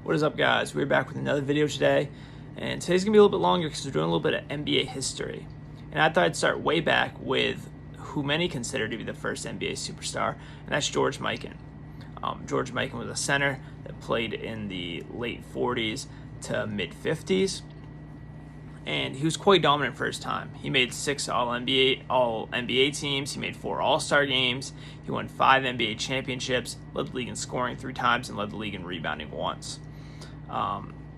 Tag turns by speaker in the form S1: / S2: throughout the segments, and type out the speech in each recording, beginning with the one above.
S1: What is up, guys? We're back with another video today, and today's gonna be a little bit longer because we're doing a little bit of NBA history. And I thought I'd start way back with who many consider to be the first NBA superstar, and that's George Mikan. George Mikan was a center that played in the late 40s to mid 50s, and he was quite dominant for his time. He made 6 All-NBA teams, he made 4 All-Star games, he won 5 NBA championships, led the league in scoring 3 times, and led the league in rebounding once.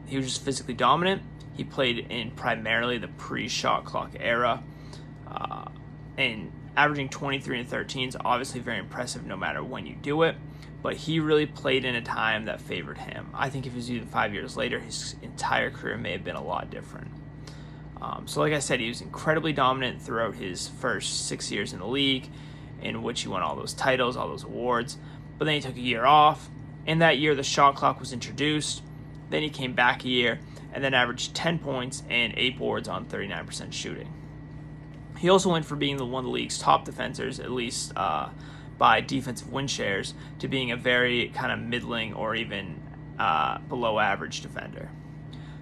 S1: He was just physically dominant. He played in primarily the pre-shot clock era, and averaging 23 and 13 is obviously very impressive no matter when you do it, but he really played in a time that favored him. I think if he was even 5 years later, his entire career may have been a lot different. So like I said, he was incredibly dominant throughout his first 6 years in the league, in which he won all those titles, all those awards, but then he took a year off. In that year, the shot clock was introduced. Then he came back a year and then averaged 10 points and 8 boards on 39% shooting. He also went from being one of the league's top defenders, at least by defensive win shares, to being a very kind of middling or even below average defender.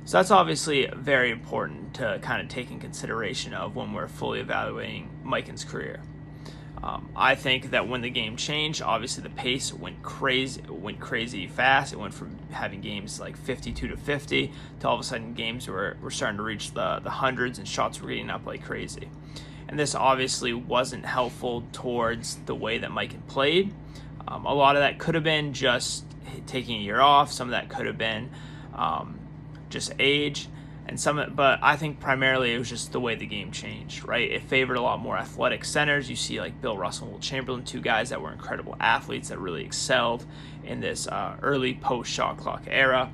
S1: So that's obviously very important to kind of take in consideration of when we're fully evaluating Mikan's career. I think that when the game changed, obviously the pace went crazy fast. It went from having games like 52 to 50 to all of a sudden games were starting to reach the hundreds and shots were getting up like crazy. And this obviously wasn't helpful towards the way that Mikan played. A lot of that could have been just taking a year off. Some of that could have been just age. But I think primarily it was just the way the game changed, right? It favored a lot more athletic centers. You see like Bill Russell and Will Chamberlain, 2 guys that were incredible athletes that really excelled in this early post-shot clock era.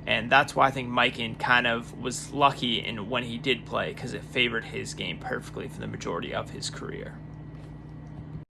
S1: And that's why I think Mikan kind of was lucky in when he did play, because it favored his game perfectly for the majority of his career.